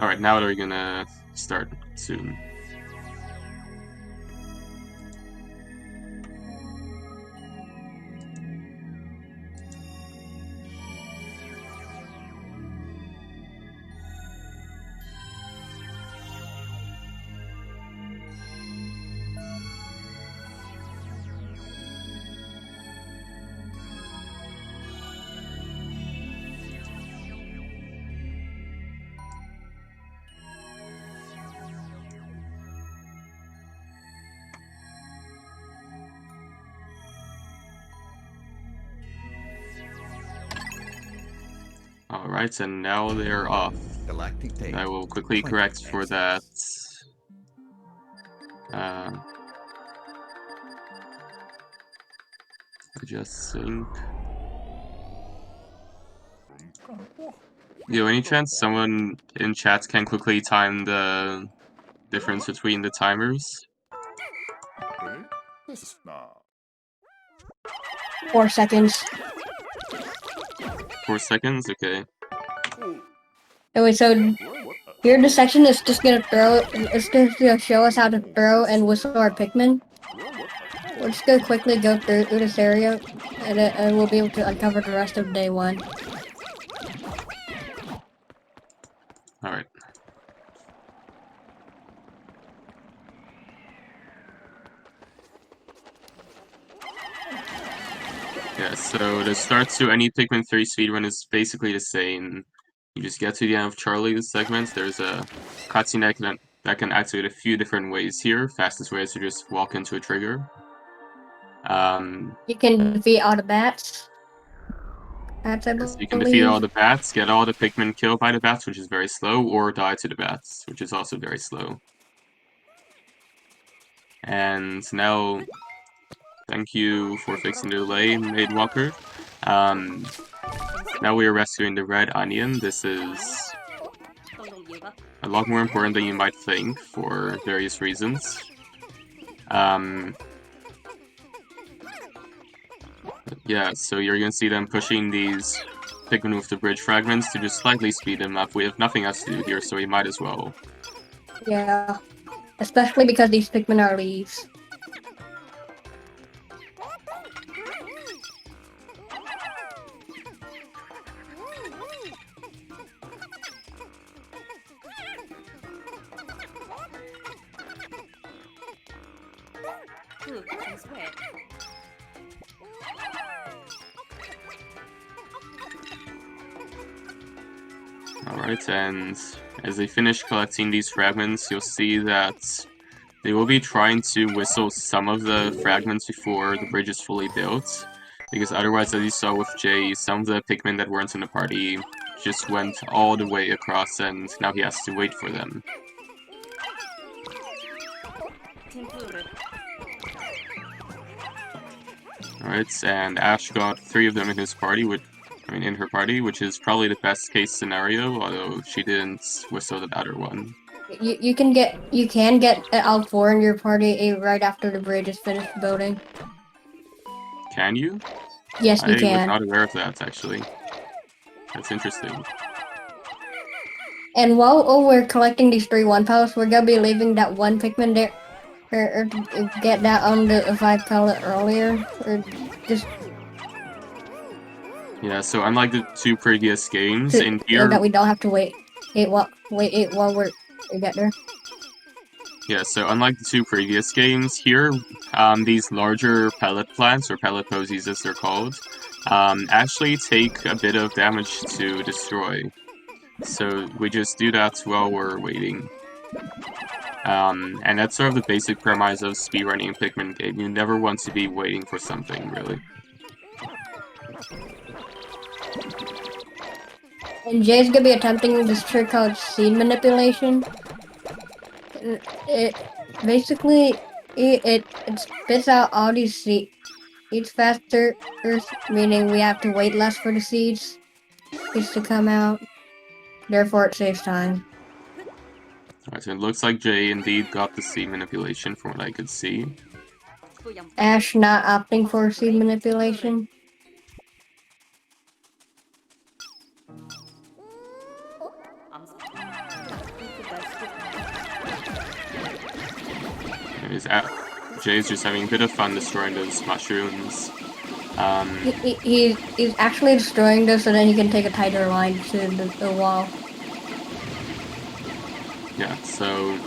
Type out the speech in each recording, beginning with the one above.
Alright, now we're gonna start soon. Alright, and now they're off. I will quickly correct for that. Adjust sync. Yo, any chance someone in chat can quickly time the difference between the timers? 4 seconds. 4 seconds? Okay. Anyway, so here the section is just gonna it's just gonna show us how to throw and whistle our Pikmin. We're just gonna quickly go through this area, and we'll be able to uncover the rest of day 1. Alright. Yeah, so the start to any Pikmin 3 speedrun is basically the same. You just get to the end of Charlie's segments. There's a cutscene that can activate a few different ways here. Fastest way is to just walk into a trigger. You can defeat all the bats. So you can defeat all the bats, get all the Pikmin killed by the bats, which is very slow, or die to the bats, which is also very slow. And now, thank you for fixing the delay, Maid Walker. Now we are rescuing the red onion. This is a lot more important than you might think for various reasons. Yeah, so you're gonna see them pushing these Pikmin with the bridge fragments to just slightly speed them up. We have nothing else to do here, so we might as well. Yeah, especially because these Pikmin are leaves. Alright, and as they finish collecting these fragments, you'll see that they will be trying to whistle some of the fragments before the bridge is fully built, because otherwise, as you saw with Jay, some of the Pikmin that weren't in the party just went all the way across, and now he has to wait for them. Alright, and Ash got 3 of them in his party, in her party, which is probably the best case scenario, although she didn't whistle the other one. You can get all 4 in your party right after the bridge is finished building. Can you? Yes, you can. I was not aware of that, actually. That's interesting. And while we're collecting these 3 1-pellets, we're gonna be leaving that 1 Pikmin there, or get that on the 5 pellet earlier, or just... Yeah, so unlike the 2 previous games, in here... So that we don't have to wait while we get there. Yeah, so unlike the 2 previous games, here, these larger pellet plants, or pellet posies as they're called, actually take a bit of damage to destroy. So we just do that while we're waiting. And that's sort of the basic premise of speedrunning a Pikmin game. You never want to be waiting for something, really. And Jay's gonna be attempting this trick called seed manipulation. It basically it spits out all these seeds faster, meaning we have to wait less for the seeds to come out. Therefore, it saves time. Alright, so it looks like Jay indeed got the seed manipulation from what I could see. Ash not opting for seed manipulation. Jay's just having a bit of fun destroying those mushrooms. He's actually destroying this so then he can take a tighter line to the wall. Yeah, so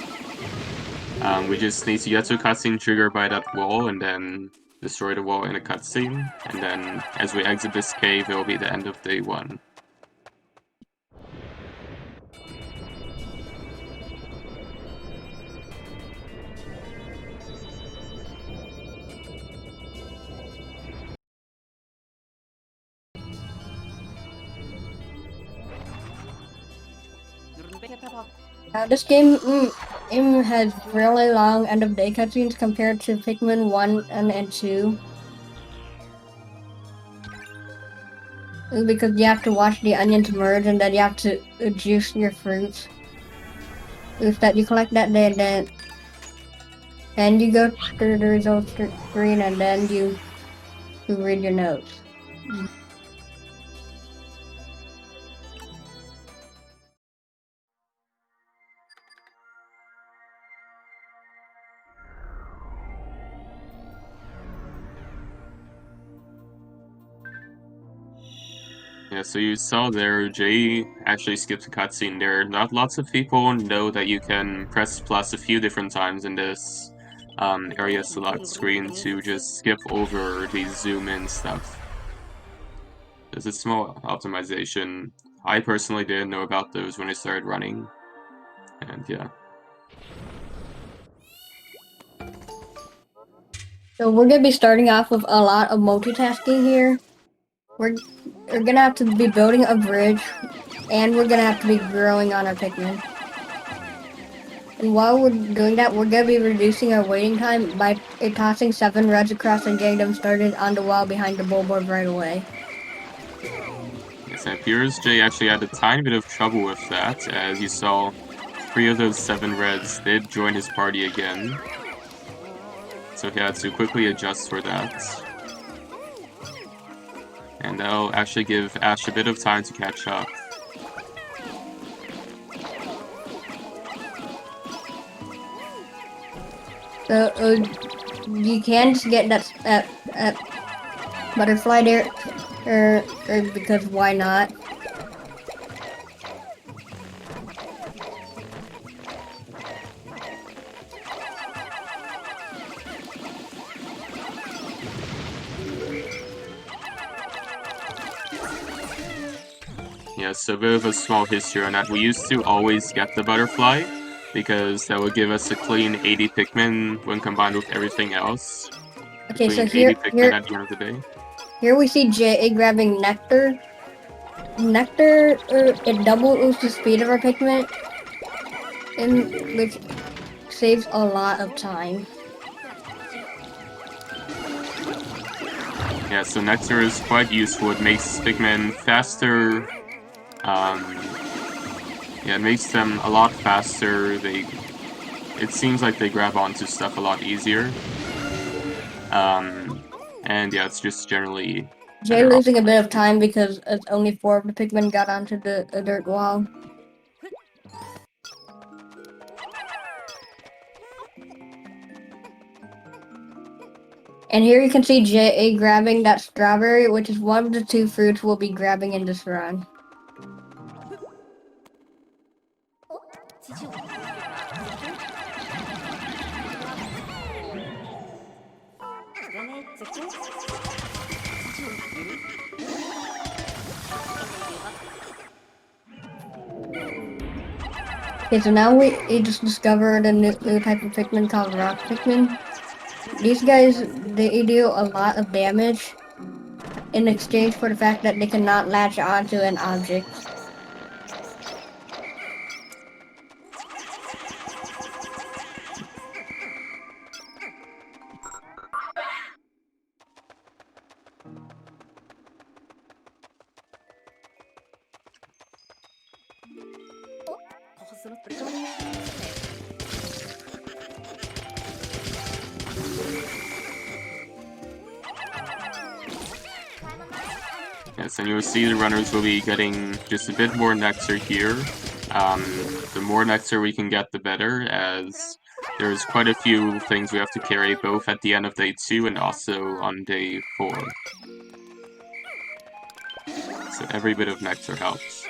we just need to get to a cutscene triggered by that wall and then destroy the wall in a cutscene. And then as we exit this cave, it will be the end of day 1. This game has really long end of day cutscenes compared to Pikmin 1 and 2. Because you have to watch the onions merge and then you have to juice your fruits. That you collect that day then you go through the results screen and then you read your notes. Yeah, so you saw there, Jay actually skipped a cutscene there. Not lots of people know that you can press plus a few different times in this area select screen to just skip over the zoom in stuff. There's a small optimization. I personally didn't know about those when I started running, and yeah. So we're gonna be starting off with a lot of multitasking here. We're gonna have to be building a bridge, and we're gonna have to be growing on our Pikmin. And while we're doing that, we're gonna be reducing our waiting time by tossing 7 reds across and getting them started on the wall behind the billboard right away. Yes, it appears Jay actually had a tiny bit of trouble with that, as you saw 3 of those 7 reds did join his party again. So he had to quickly adjust for that. And that'll actually give Ash a bit of time to catch up. So you can just get that butterfly there, because why not? Yeah, so a bit of a small history on that. We used to always get the butterfly, because that would give us a clean 80 Pikmin when combined with everything else. Okay, so 80 Pikmin at the end of the day. Here we see Jay grabbing nectar. Nectar, it doubles the speed of our Pikmin, which saves a lot of time. Yeah, so nectar is quite useful. It makes Pikmin faster. Yeah, it makes them a lot faster. It seems like they grab onto stuff a lot easier. And yeah, it's just generally Jay losing a bit of time because only 4 of the Pikmin got onto the dirt wall. And here you can see Jay grabbing that strawberry, which is one of the 2 fruits we'll be grabbing in this run. Okay, so now we just discovered a new type of Pikmin called Rock Pikmin. These guys, they deal a lot of damage in exchange for the fact that they cannot latch onto an object. Yes, and you'll see the runners will be getting just a bit more nectar here. The more nectar we can get, the better, as there's quite a few things we have to carry both at the end of day 2 and also on day 4. So every bit of nectar helps.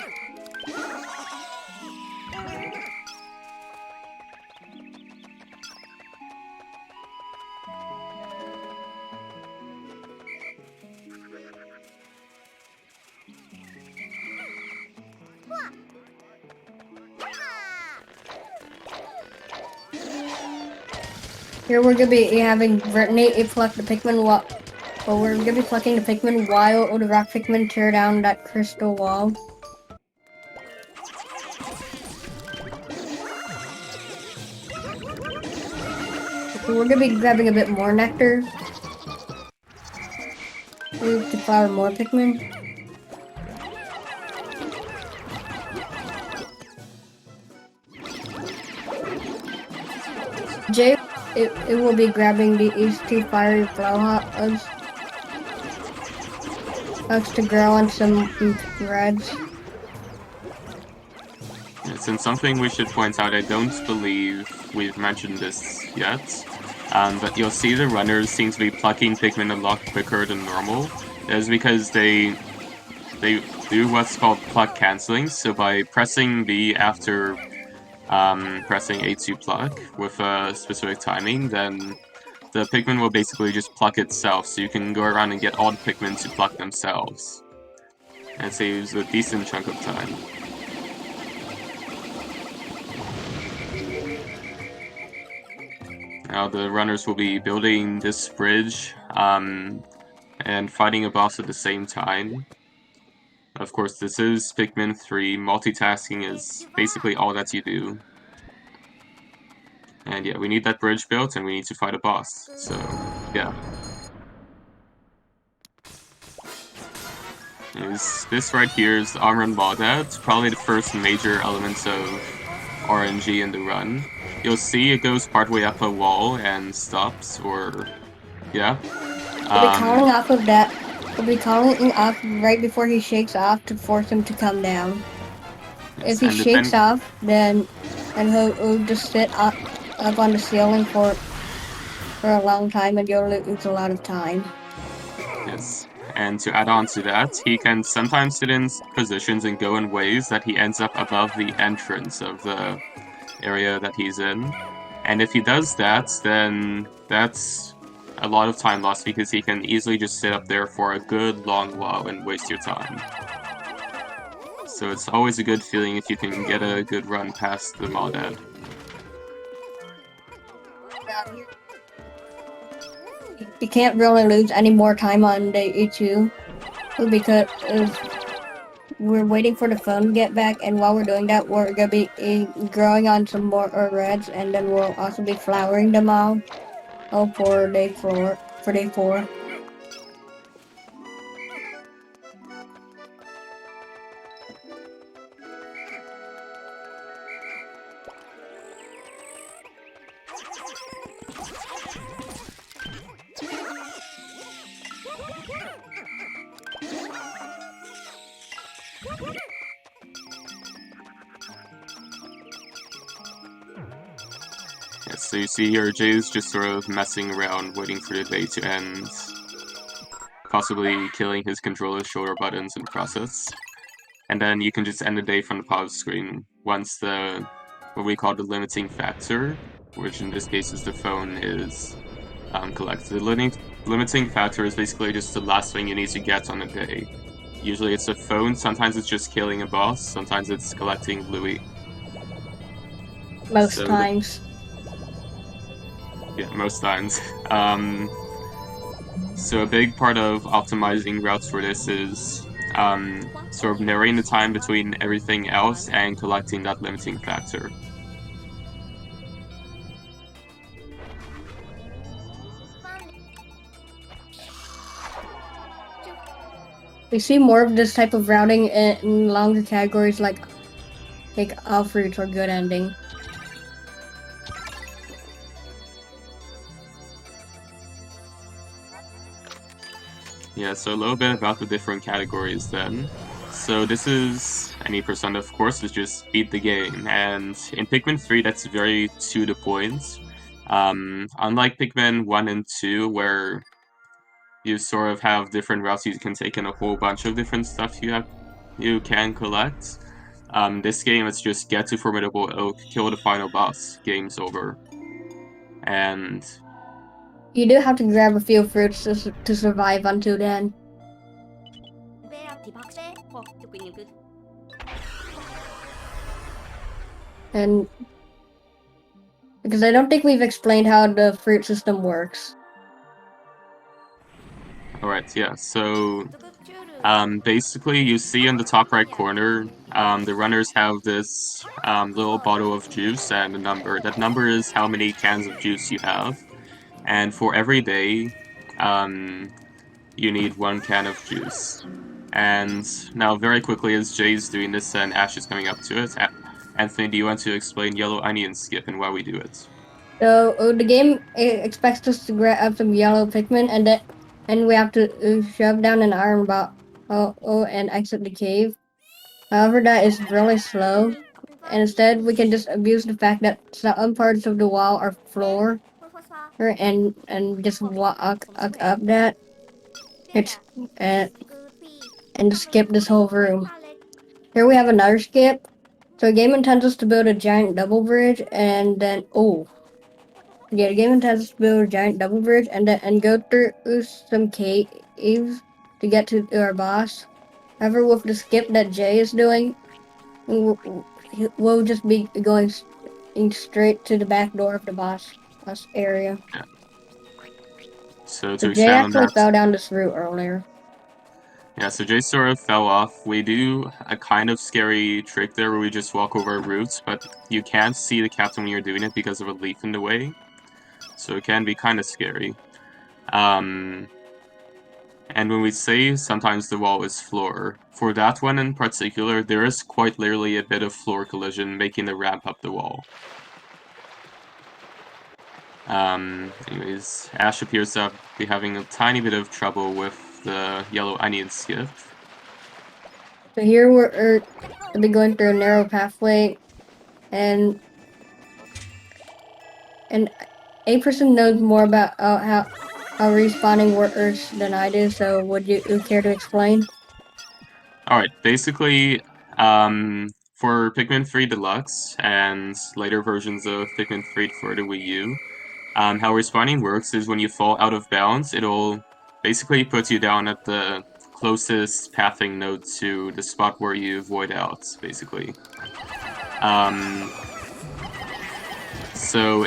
Here we're gonna be having Brittany pluck the Pikmin while we're gonna be plucking the Pikmin while the rock Pikmin tear down that crystal wall. So we're gonna be grabbing a bit more nectar to flower more Pikmin. Jay, it will be grabbing these 2 fiery blowhogs to grow on some reds. Yes, and something we should point out, I don't believe we've mentioned this yet, but you'll see the runners seem to be plucking Pikmin a lot quicker than normal. That is because they do what's called pluck canceling, so by pressing B after pressing A to pluck with a specific timing, then the Pikmin will basically just pluck itself, so you can go around and get all the Pikmin to pluck themselves. And it saves a decent chunk of time. Now the runners will be building this bridge, and fighting a boss at the same time. Of course, this is Pikmin 3, multitasking is basically all that you do. And yeah, we need that bridge built, and we need to fight a boss, so yeah. This right here is the Armor and Maudad, probably the first major elements of RNG in the run. You'll see it goes partway up a wall and stops, or yeah. We'll be calling off of that. We'll be calling off right before he shakes off to force him to come down. Yes, if he shakes off, then he'll just sit up on the ceiling for a long time, and you'll lose a lot of time. Yes. And to add on to that, he can sometimes sit in positions and go in ways that he ends up above the entrance of the area that he's in. And if he does that, then that's a lot of time lost because he can easily just sit up there for a good long while and waste your time. So it's always a good feeling if you can get a good run past the Maudad. You can't really lose any more time on day 2 because we're waiting for the phone to get back, and while we're doing that, we're gonna be growing on some more reds, and then we'll also be flowering them all for day 4. So you see here, Jay's just sort of messing around, waiting for the day to end, possibly killing his controller's shoulder buttons in the process. And then you can just end the day from the pause screen once the, what we call the limiting factor, which in this case is the phone, is collected. The limiting factor is basically just the last thing you need to get on a day. Usually it's a phone, sometimes it's just killing a boss, sometimes it's collecting Louis. Most times. Yeah, most times. So a big part of optimizing routes for this is sort of narrowing the time between everything else and collecting that limiting factor. We see more of this type of routing in longer categories like all fruits or good ending. Yeah, so a little bit about the different categories then. So this is, any percent of course, is just beat the game, and in Pikmin 3 that's very to the point. Unlike Pikmin 1 and 2, where you sort of have different routes you can take and a whole bunch of different stuff you can collect. This game, it's just get to Formidable Oak, kill the final boss, game's over. And you do have to grab a few fruits to survive until then. And because I don't think we've explained how the fruit system works. alright, yeah, so basically you see in the top right corner, the runners have this little bottle of juice and a number. That number is how many cans of juice you have. And for every day, you need 1 can of juice. And now very quickly as Jay's doing this and Ash is coming up to it, Anthony, do you want to explain yellow onion skip and why we do it? So the game expects us to grab some yellow Pikmin and we have to shove down an iron bottle and exit the cave. However, that is really slow. And instead, we can just abuse the fact that some parts of the wall are floor and just walk up that. It's and just skip this whole room. Here we have another skip. So the game intends us to build a giant double bridge and then yeah, the game intends us to build a giant double bridge and go through some caves to get to our boss. However, with the skip that Jay is doing, we'll just be going straight to the back door of the boss area. Yeah. So to Jay expand on actually that, fell down this route earlier. yeah, so Jay sort of fell off. We do a kind of scary trick there where we just walk over roots, but you can't see the captain when you're doing it because of a leaf in the way. So it can be kind of scary. And when we say sometimes the wall is floor, for that one in particular, there is quite literally a bit of floor collision making the ramp up the wall. Anyways, Ash appears to be having a tiny bit of trouble with the yellow onion skip. So here we'll be going through a narrow pathway, and a person knows more about how respawning works than I do. So would you care to explain? Alright, basically, for Pikmin 3 Deluxe and later versions of Pikmin 3 for the Wii U, how respawning works is when you fall out of bounds, it'll basically put you down at the closest pathing node to the spot where you void out, basically. So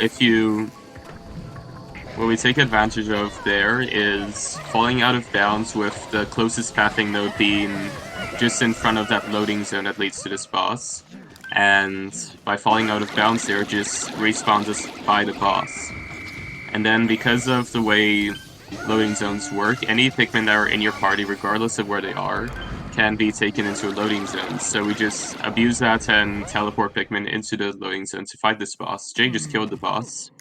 what we take advantage of there is falling out of bounds with the closest pathing node being just in front of that loading zone that leads to this boss. And by falling out of bounds there, it just respawns us by the boss. And then because of the way loading zones work, any Pikmin that are in your party, regardless of where they are, can be taken into a loading zone. So we just abuse that and teleport Pikmin into the loading zone to fight this boss. Jay just killed the boss,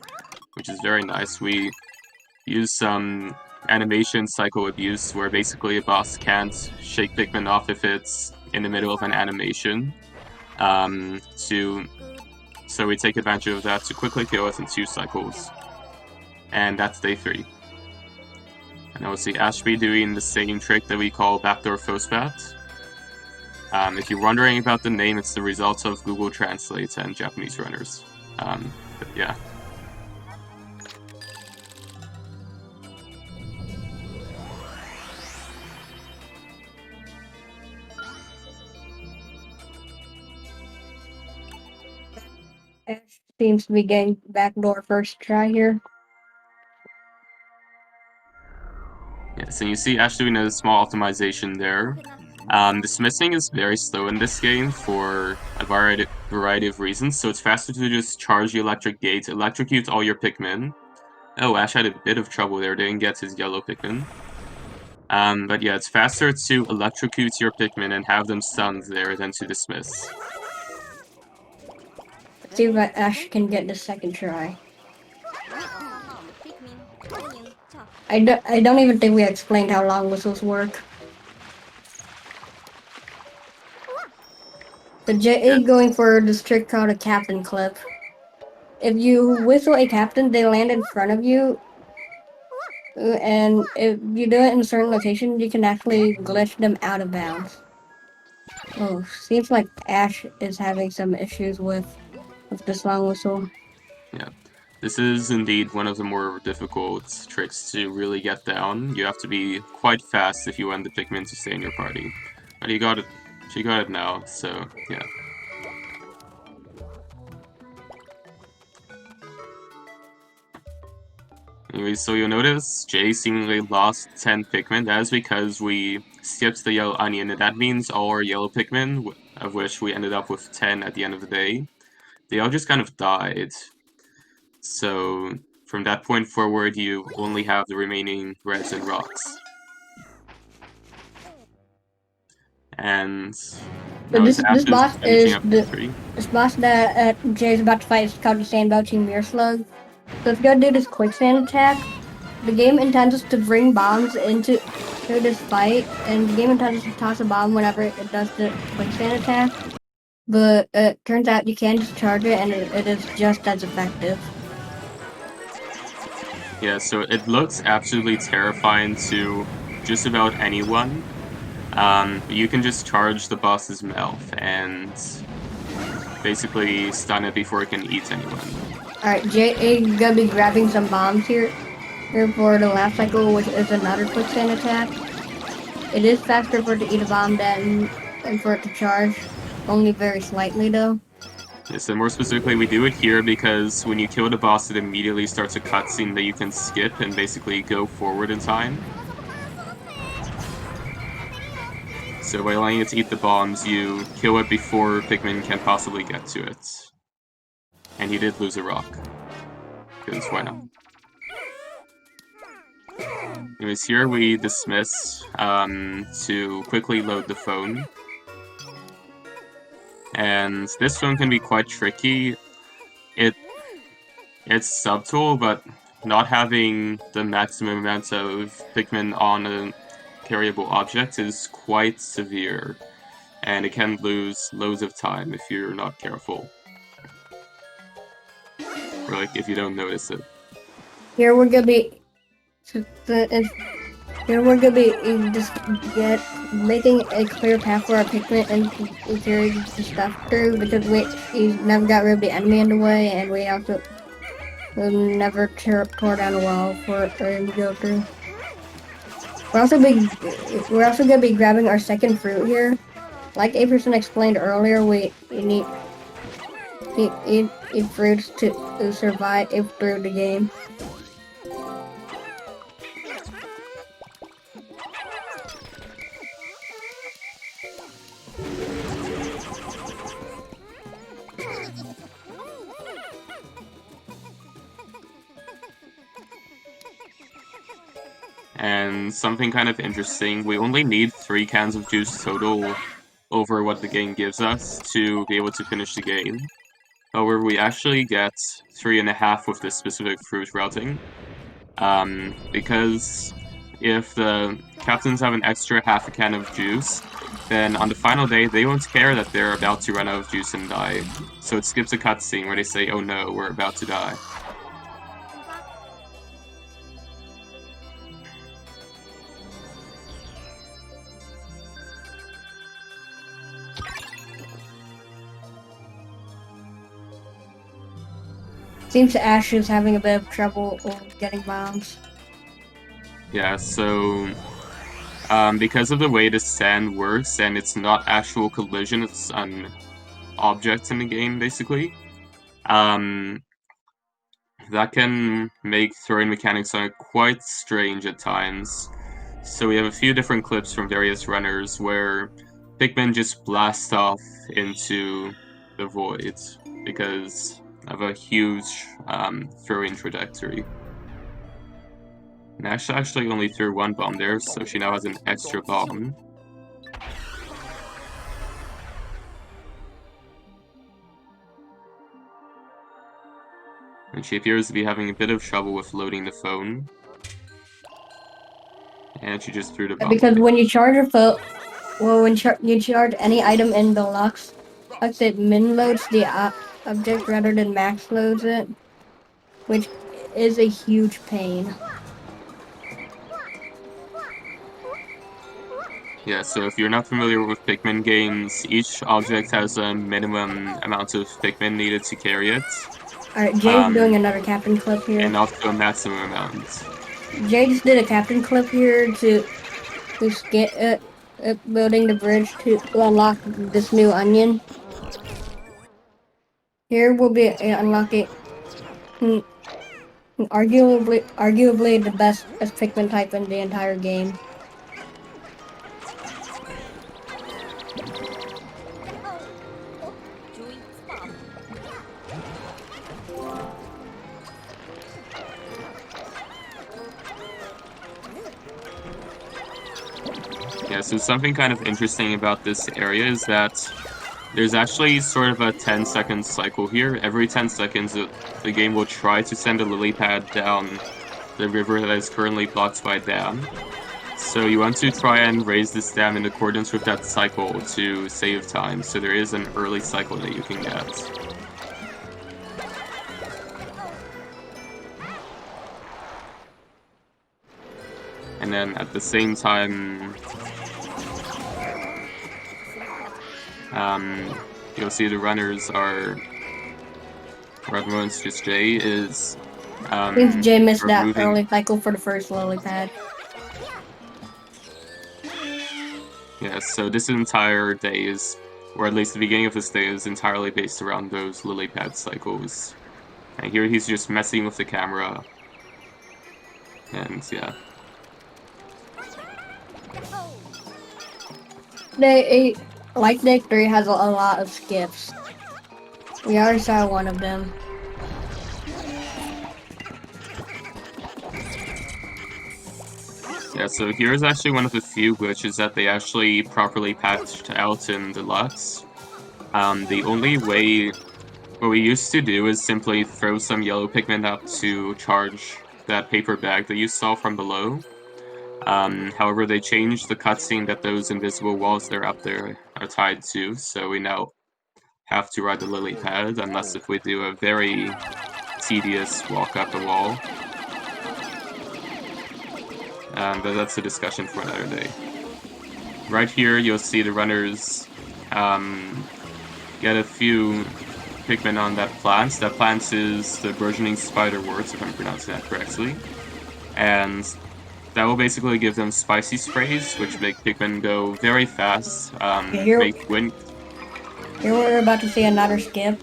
which is very nice. We use some animation cycle abuse where basically a boss can't shake Pikmin off if it's in the middle of an animation. So we take advantage of that to quickly kill it in 2 cycles. And that's day 3. And now we'll see Ashby doing the same trick that we call backdoor Fospat. If you're wondering about the name, it's the result of Google Translate and Japanese runners. But yeah. Ash seems to be getting backdoor first try here. Yeah, so you see Ash doing a small optimization there. The smithing is very slow in this game for a variety of reasons, so it's faster to just charge the electric gate, electrocute all your Pikmin. Oh, Ash had a bit of trouble there, didn't get his yellow Pikmin. But yeah, it's faster to electrocute your Pikmin and have them stunned there than to dismiss. Let's see if Ash can get the second try. I don't even think we explained how long whistles work. The Jay is going for this trick called a captain clip. if you whistle a captain, they land in front of you. And if you do it in a certain location, you can actually glitch them out of bounds. Oh, seems like Ash is having some issues with this long whistle. Yeah. This is indeed one of the more difficult tricks to really get down. You have to be quite fast if you want the Pikmin to stay in your party. But you got it. She got it now, so yeah. Anyways, so you'll notice Jay seemingly lost 10 Pikmin. That is because we skipped the yellow onion, and that means all our yellow Pikmin, of which we ended up with 10 at the end of the day, they all just kind of died. So from that point forward, you only have the remaining reds and rocks. And So now it's this boss finishing is up victory. this boss that Jay's about to fight is called the Sandbouching Mirror Slug. So if you go do this quicksand attack, the game intends us to bring bombs into this fight, and the game intends us to toss a bomb whenever it does the quicksand attack. But it turns out you can just charge it, and it is just as effective. Yeah, so it looks absolutely terrifying to just about anyone. You can just charge the boss's mouth and basically stun it before it can eat anyone. Alright, Jay is gonna be grabbing some bombs here for the last cycle, which is another quicksand attack. It is faster for it to eat a bomb than for it to charge, only very slightly though. Yeah, so more specifically, we do it here because when you kill the boss, it immediately starts a cutscene that you can skip and basically go forward in time. So by allowing it to eat the bombs, you kill it before Pikmin can possibly get to it. And he did lose a rock. Because why not? Anyways, here we dismiss to quickly load the phone. And this phone can be quite tricky. It's subtle, but not having the maximum amount of Pikmin on a carryable object is quite severe, and it can lose loads of time if you're not careful. Or like if you don't notice it. Here we're gonna be just making a clear path for our Pikmin and carrying the stuff through because we never got rid of the enemy in the way, and we also never tore down a wall for him to go through. We're also gonna be grabbing our second fruit here. Like A% explained earlier, we need eat fruits to survive through the game. And something kind of interesting, we only need 3 cans of juice total over what the game gives us to be able to finish the game. However, we actually get 3.5 with this specific fruit routing. Because if the captains have an extra half a can of juice, then on the final day, they won't care that they're about to run out of juice and die. So it skips a cutscene where they say, oh no, we're about to die. Seems Ash is having a bit of trouble getting bombs. Yeah, so because of the way the sand works, and it's not actual collision, it's an object in the game, basically, that can make throwing mechanics quite strange at times. So we have a few different clips from various runners where Pikmin just blast off into the void because of a huge throwing trajectory. Nash actually only threw 1 bomb there, so she now has an extra bomb. And she appears to be having a bit of trouble with loading the phone. And she just threw the bomb. Because when you charge your phone, when you charge any item in Deluxe, it min loads the object rather than max loads it, which is a huge pain. Yeah, so if you're not familiar with Pikmin games, each object has a minimum amount of Pikmin needed to carry it, Alright, Jay's doing another captain clip here. and up to a maximum amount. Jay just did a captain clip here to get building the bridge to unlock this new onion. Here we'll be unlocking arguably the best Pikmin type in the entire game. Yeah, so something kind of interesting about this area is that there's actually sort of a 10-second cycle here. Every 10 seconds, the game will try to send a lily pad down the river that is currently blocked by a dam. So you want to try and raise this dam in accordance with that cycle to save time. So there is an early cycle that you can get. And then at the same time, you'll see the runners are, or at the moment just Jay is, Since Jay missed that early cycle for the first lily pad. Yeah, so this entire day is, or at least the beginning of this day is entirely based around those lily pad cycles. And here he's just messing with the camera. And yeah. Like Day 3 has a lot of skips. We already saw one of them. Yeah, so here's actually one of the few glitches that they actually properly patched out in Deluxe. The only way, what we used to do is simply throw some yellow Pikmin up to charge that paper bag that you saw from below. However, they changed the cutscene that those invisible walls that are up there are tied to, so we now have to ride the lily pad, unless if we do a very tedious walk up the wall. But that's a discussion for another day. Right here, you'll see the runners get a few Pikmin on that plant. That plant is the burgeoning spiderwort, if I'm pronouncing that correctly. And that will basically give them spicy sprays, which make Pikmin go very fast. Here we're about to see another skip.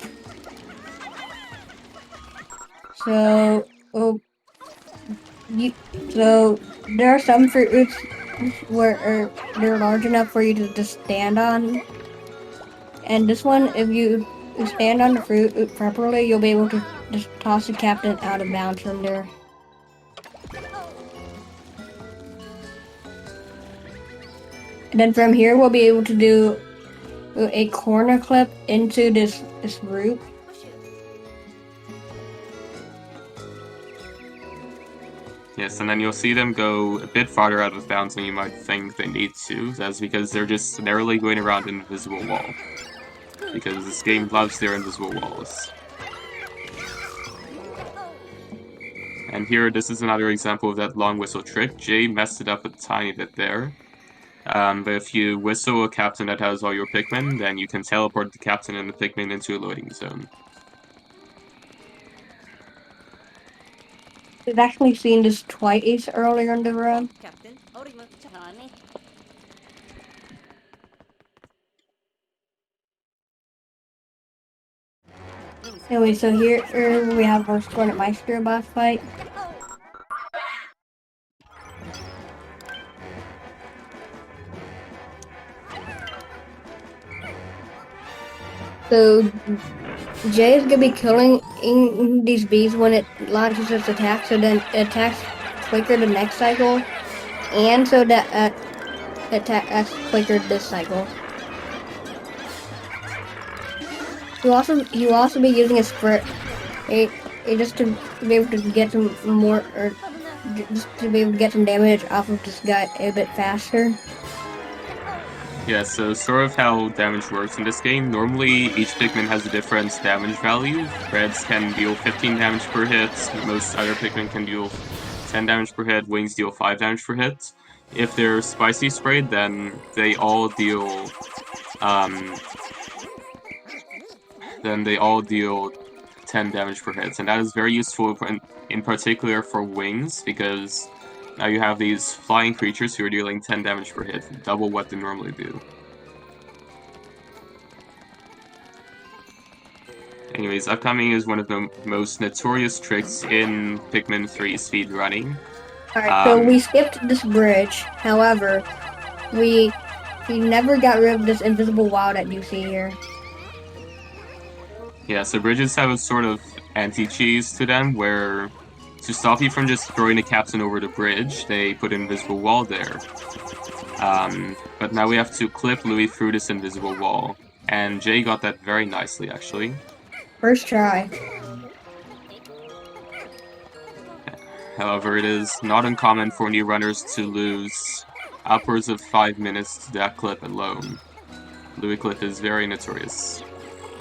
So there are some fruits where they're large enough for you to just stand on. And this one, if you stand on the fruit properly, you'll be able to just toss the captain out of bounds from there. And then from here, we'll be able to do a corner clip into this root. Yes, and then you'll see them go a bit farther out of bounds than you might think they need to. That's because they're just narrowly going around an invisible wall. Because this game loves their invisible walls. And here, this is another example of that long whistle trick. Jay messed it up a tiny bit there. But if you whistle a captain that has all your Pikmin, then you can teleport the captain and the Pikmin into a loading zone. I've actually seen this twice earlier in the run. Anyway, so here we have our Scornet Meister boss fight. So Jay is gonna be killing these bees when it launches its attack, so then it attacks quicker the next cycle, and so that attacks quicker this cycle. You also be using a sprint, just to be able to get some more, or just to be able to get some damage off of this guy a bit faster. Yeah, so sort of how damage works in this game. Normally, each Pikmin has a different damage value. Reds can deal 15 damage per hit, most other Pikmin can deal 10 damage per hit, Wings deal 5 damage per hit. If they're spicy sprayed, then they all deal, um, 10 damage per hit, and that is very useful in particular for Wings, because now you have these flying creatures who are dealing 10 damage per hit, double what they normally do. Anyways, upcoming is one of the most notorious tricks in Pikmin 3 speedrunning. Alright, so we skipped this bridge. However, we never got rid of this invisible wall that you see here. Yeah, so bridges have a sort of anti-cheese to them, where to stop you from just throwing a captain over the bridge, they put an invisible wall there. But now we have to clip Louis through this invisible wall, and Jay got that very nicely, actually. First try. However, it is not uncommon for new runners to lose upwards of 5 minutes to that clip alone. Louis clip is very notorious.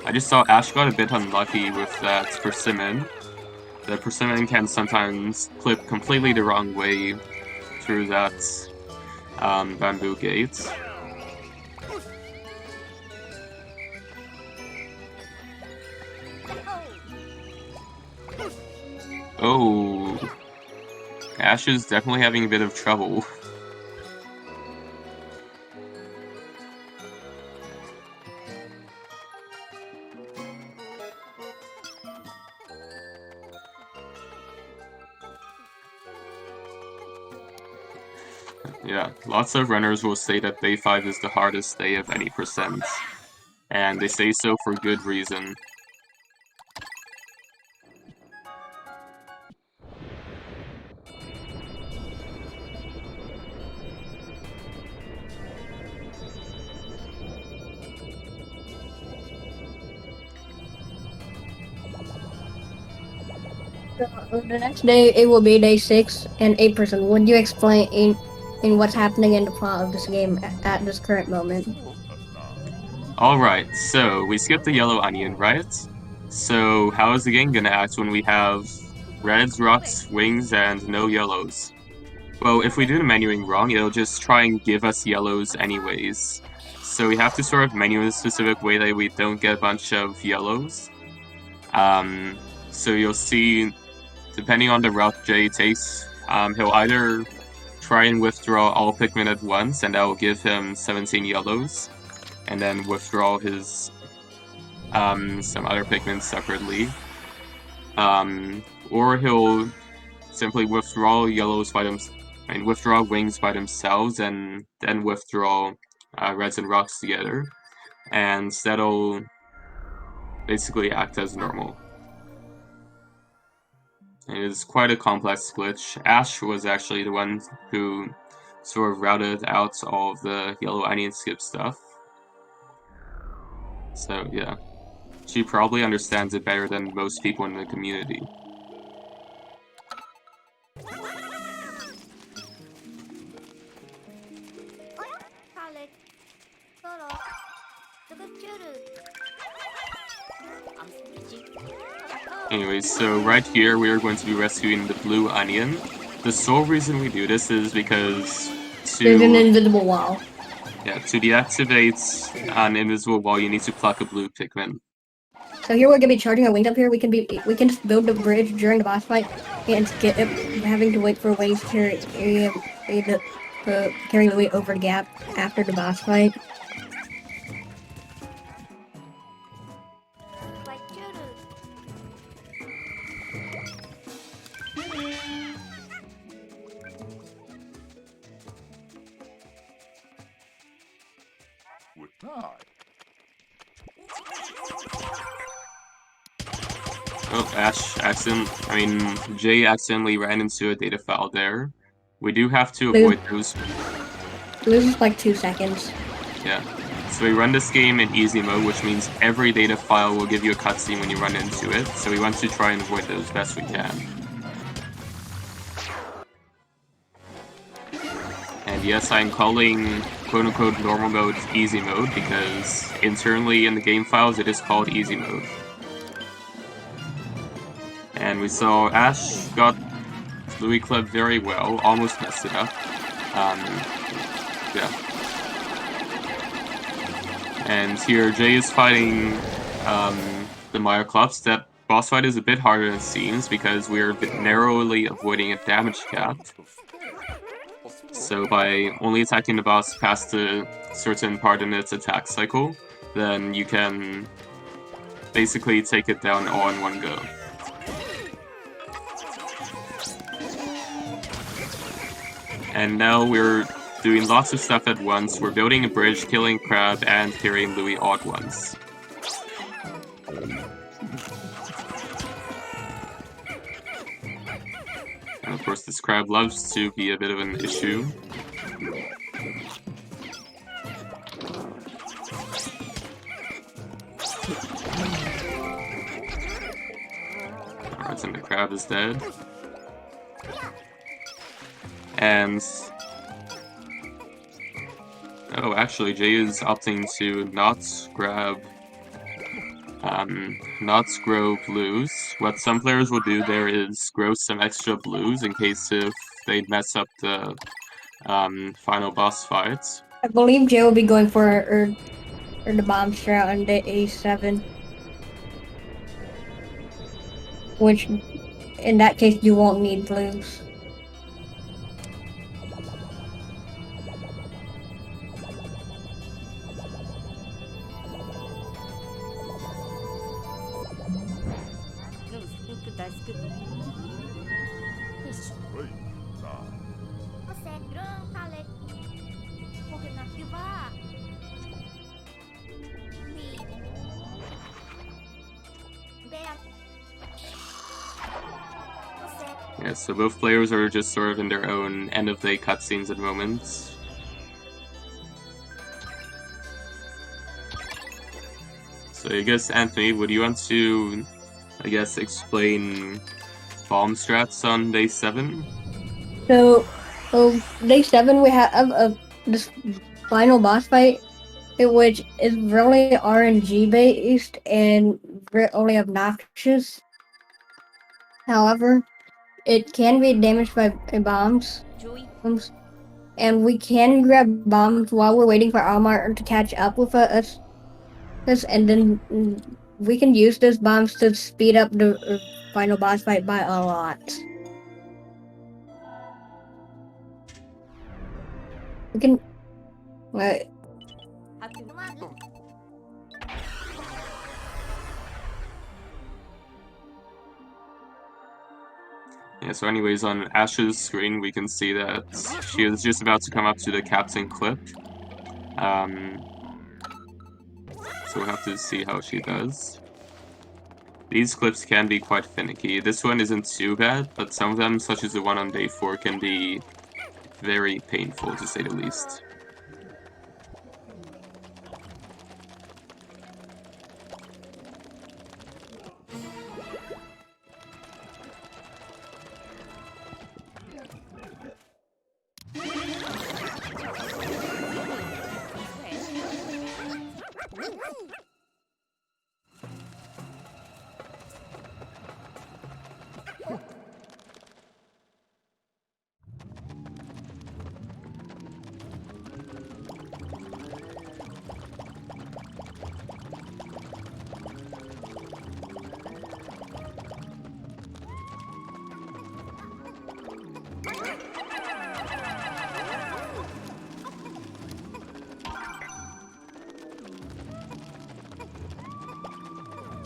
I just saw Ash got a bit unlucky with that persimmon. The persimmon can sometimes clip completely the wrong way through that bamboo gate. Oh, Ash is definitely having a bit of trouble. Yeah, lots of runners will say that day 5 is the hardest day of any percent, and they say so for good reason. The next day, it will be day 6 and 8%. Would you explain in what's happening in the plot of this game at this current moment? Alright, so we skipped the yellow onion, right? So how is the game gonna act when we have reds, rocks, wings, and no yellows? Well, if we do the menuing wrong, it'll just try and give us yellows anyways. So we have to sort of menu in a specific way that we don't get a bunch of yellows. So you'll see, depending on the route Jay takes, he'll either try and withdraw all Pikmin at once, and that will give him 17 yellows, and then withdraw his some other Pikmin separately. Or he'll simply withdraw yellows by withdraw wings by themselves, and then withdraw reds and rocks together, and that'll basically act as normal. It is quite a complex glitch. Ash was actually the one who sort of routed out all of the yellow onion skip stuff. So yeah, she probably understands it better than most people in the community. Anyways, so right here we are going to be rescuing the blue onion. The sole reason we do this is because There's an invisible wall. Yeah, to deactivate an invisible wall, you need to pluck a blue Pikmin. So here we're gonna be charging our wings up here. We can just build the bridge during the boss fight and skip having to wait for wings to carry Louis over the gap after the boss fight. Oh, Jay accidentally ran into a data file there. We do have to avoid those. Loses like 2 seconds. Yeah. So we run this game in easy mode, which means every data file will give you a cutscene when you run into it, so we want to try and avoid those best we can. And And yes, I'm calling quote-unquote normal mode easy mode because internally in the game files it is called easy mode. And we saw Ash got Louis Club very well, almost messed it up. Yeah. And here Jay is fighting the Maya Clubs. That boss fight is a bit harder than it seems because we're a bit narrowly avoiding a damage cap. So by only attacking the boss past a certain part in its attack cycle, then you can basically take it down all in one go. And now we're doing lots of stuff at once. We're building a bridge, killing Crab, and carrying Louis all at once. And of course this Crab loves to be a bit of an issue. Alright, and the Crab is dead. And... oh, actually, Jay is opting to not grab... not grow blues. What some players will do there is grow some extra blues in case if they mess up the final boss fights. I believe Jay will be going for the bomb strat on day A7. Which, in that case, you won't need blues. Yeah, so both players are just sort of in their own end-of-day cutscenes at the moment. So I guess, Anthony, would you want to, explain bomb strats on day 7? So, day 7 we have this final boss fight, which is really RNG based and really obnoxious. However, it can be damaged by bombs. And we can grab bombs while we're waiting for Almar to catch up with us. And then we can use those bombs to speed up the final boss fight by a lot. We can... Yeah, so anyways, on Ash's screen, we can see that she is just about to come up to the captain clip. So we'll have to see how she does. These clips can be quite finicky. This one isn't too bad, but some of them, such as the one on day 4, can be very painful, to say the least.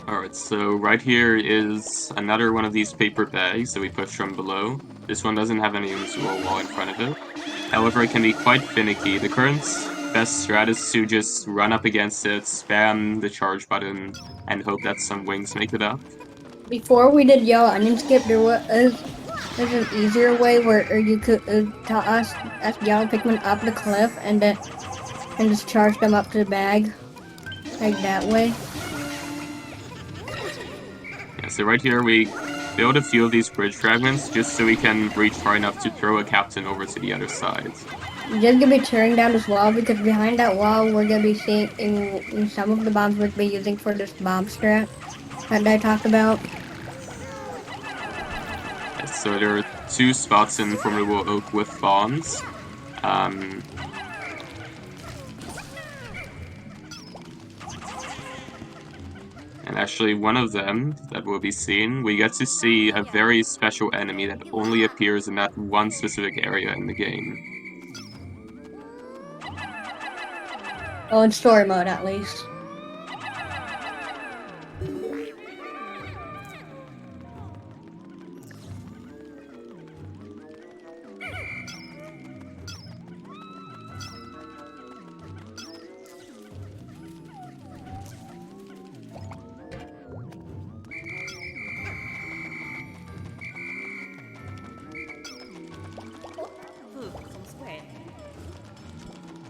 Alright, so right here is another one of these paper bags that we push from below. This one doesn't have any invisible wall in front of it. However, it can be quite finicky. The current best strat is to just run up against it, spam the charge button, and hope that some wings make it up. Before we did Yellow Onion Skip, there's an easier way where you could toss yellow Pikmin up the cliff and just charge them up to the bag. Like that way. Yeah, so right here we build a few of these bridge fragments just so we can reach far enough to throw a captain over to the other side. Just gonna be tearing down this wall because behind that wall we're gonna be seeing in some of the bombs we're gonna be using for this bomb strat that I talked about. So there are 2 spots in Formidable Oak with bombs. And actually, one of them that will be seen, we get to see a very special enemy that only appears in that one specific area in the game. Well, in story mode at least.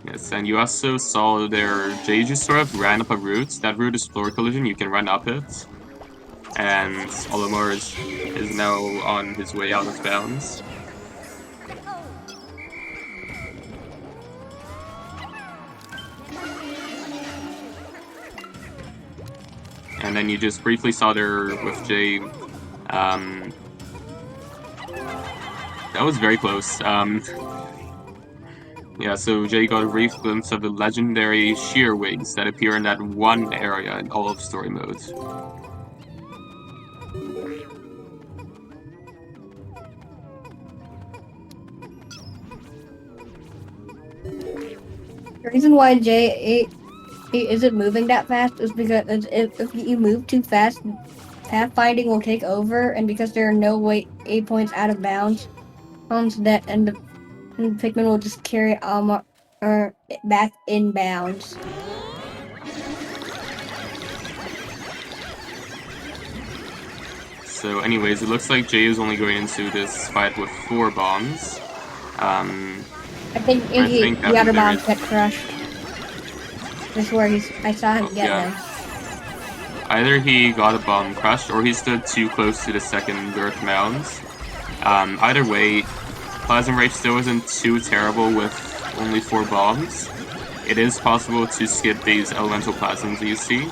Yes, and you also saw there, Jay just sort of ran up a route. That route is floor collision, you can run up it. And Olimar is now on his way out of bounds. And then you just briefly saw there with Jay, that was very close. Yeah, so Jay got a brief glimpse of the legendary sheer wings that appear in that one area in all of story mode. The reason why Jay isn't moving that fast is because if you move too fast, pathfinding will take over, and because there are no waypoints out of bounds, and Pikmin will just carry back in bounds. So anyways, it looks like Jay is only going into this fight with 4 bombs. I think the other bombs get crushed. This is where I saw him get them. Either he got a bomb crushed, or he stood too close to the second Earth mounds. Either way, Plasma Rage still isn't too terrible with only 4 bombs. It is possible to skip these elemental plasms that you see.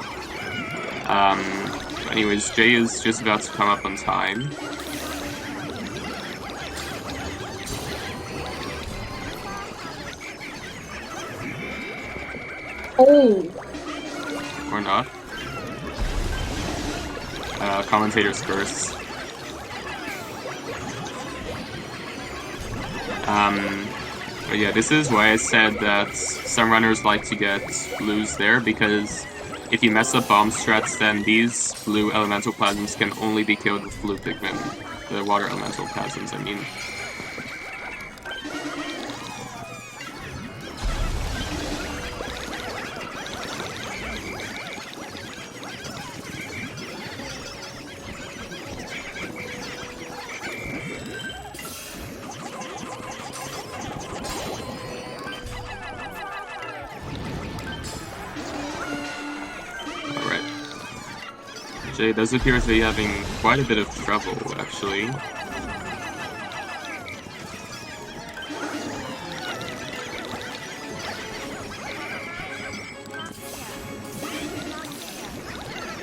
Anyways, Jay is just about to come up on time. Oh! Or not. Commentator's curse. But yeah, this is why I said that some runners like to lose there, because if you mess up bomb strats, then these blue elemental plasms can only be killed with blue Pikmin. The water elemental plasms, I mean. Jay does appear to be having quite a bit of trouble, actually.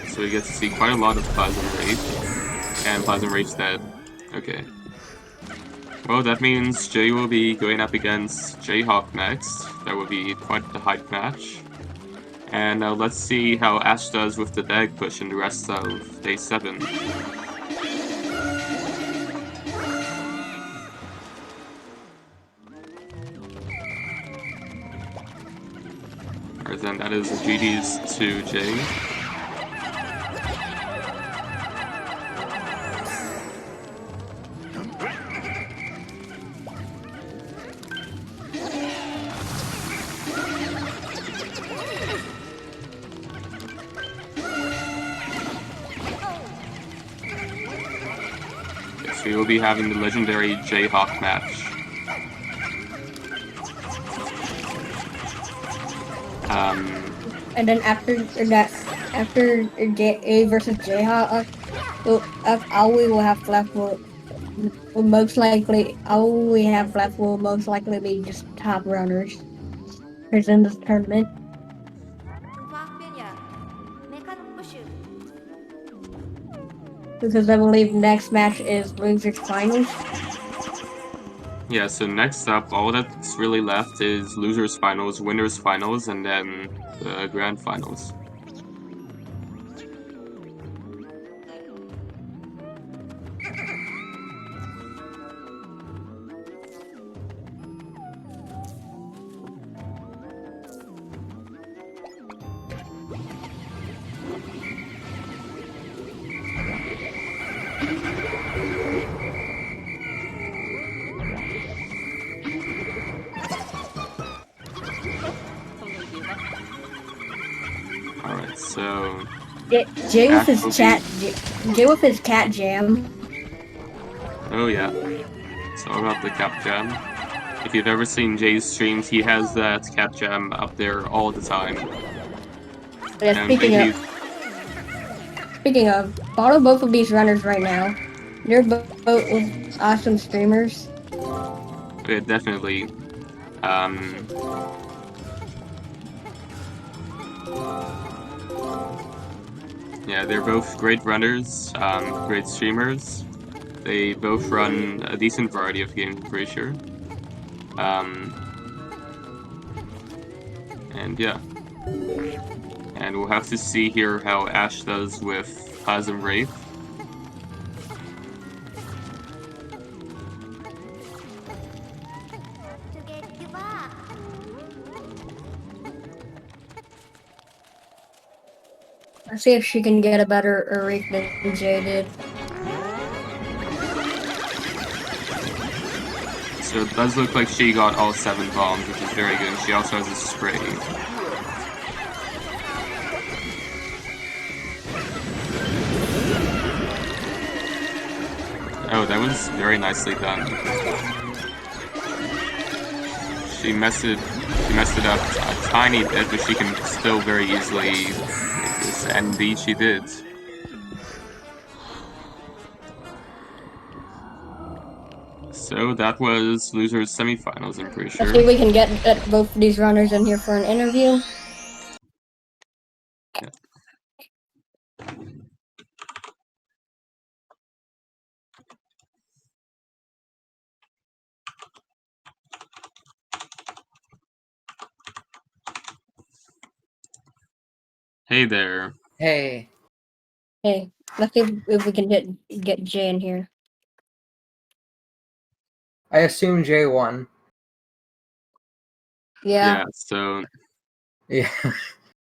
So we get to see quite a lot of Plasma Wraith, and Plasma Wraith's dead. Okay. Well, that means Jay will be going up against Jayhawk next. That will be quite the hype match. And let's see how Ash does with the bag push in the rest of day 7. Alright then, that is GG's to Jay. We will be having the legendary Jayhawk match. And then after Jay versus Jayhawk, All we will have left will most likely all we have left will most likely be just top runners who's in this tournament. Because I believe next match is losers finals. Yeah, so next up, all that's really left is losers finals, winners finals, and then the grand finals. Alright, so Jay with Ash his will chat, be... Jay with his cat jam. Oh yeah, it's all about the cap jam. If you've ever seen Jay's streams, he has that cap jam up there all the time. Yeah, And when speaking of, follow both of these runners right now. They're both awesome streamers. yeah, definitely. Yeah, they're both great runners, great streamers. They both run a decent variety of games, I'm pretty sure. And yeah. And we'll have to see here how Ash does with Plasm Wraith. Let's see if she can get a better Arik than Jay did. So it does look like she got all 7 bombs, which is very good. She also has a spray. Oh, that was very nicely done. She messed it up a tiny bit, but she can still very easily make this, and indeed she did. So that was losers semifinals, I'm pretty sure. Let's see if we can get both of these runners in here for an interview. Yeah. Hey there. Hey. Hey, let's see if we can get Jay in here. I assume Jay won. Yeah. So Yeah.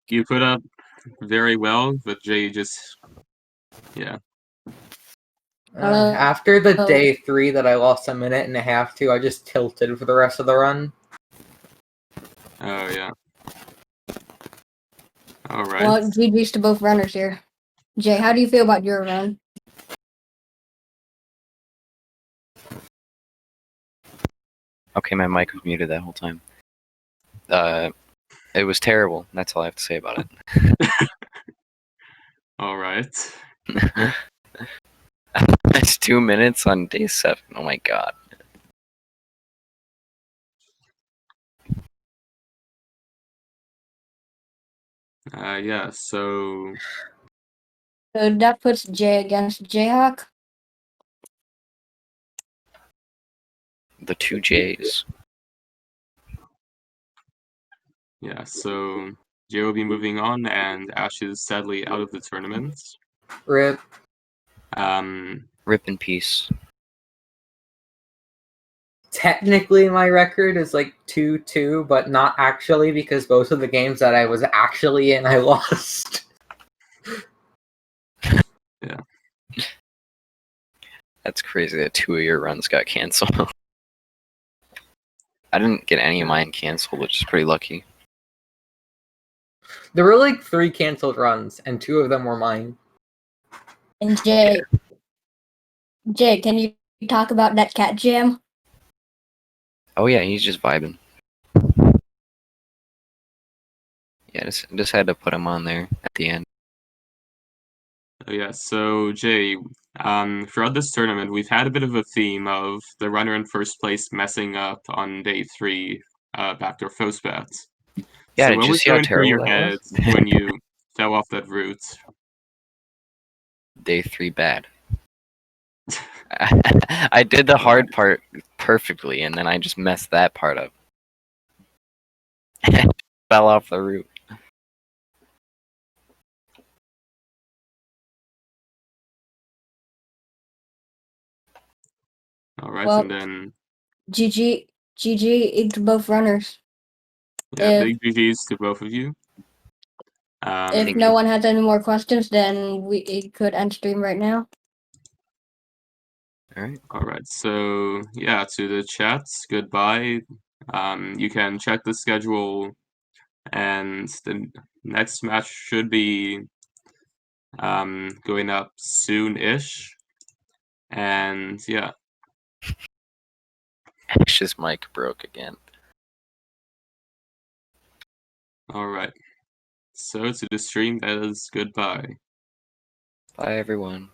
you put up very well, but Jay just... yeah. After the day 3 that I lost a minute and a half to, I just tilted for the rest of the run. Oh, yeah. Alright. Well, GG's to both runners here. Jay, how do you feel about your run? Okay, my mic was muted that whole time. It was terrible. That's all I have to say about it. Alright. That's 2 minutes on day 7. Oh my god. Yeah, so that puts Jay against Jayhawk. The 2 J's. yeah, so Jay will be moving on, and Ash is sadly out of the tournament. RIP. Rip in peace. Technically, my record is like 2-2, but not actually because both of the games that I was actually in, I lost. Yeah. That's crazy that 2 of your runs got canceled. I didn't get any of mine canceled, which is pretty lucky. There were like 3 canceled runs, and 2 of them were mine. And Jay, can you talk about that cat jam? Oh yeah, he's just vibing. Yeah, just had to put him on there at the end. Oh, yeah, so Jay, throughout this tournament, we've had a bit of a theme of the runner in first place messing up on day 3, backdoor faux bets. Yeah, So did what you was see how going through terrible your that head was? when you fell off that route? Day 3 bad. I did the hard part perfectly, and then I just messed that part up. Fell off the route. Alright, Well, and then, GG to both runners. yeah, If big GG's to both of you. if Thank no you. one has any more questions, then we could end stream right now. Alright, so, yeah, to the chats, goodbye. You can check the schedule, and the next match should be going up soon-ish. And yeah, Ash's mic broke again. alright. So to the stream, that is goodbye. Bye, everyone.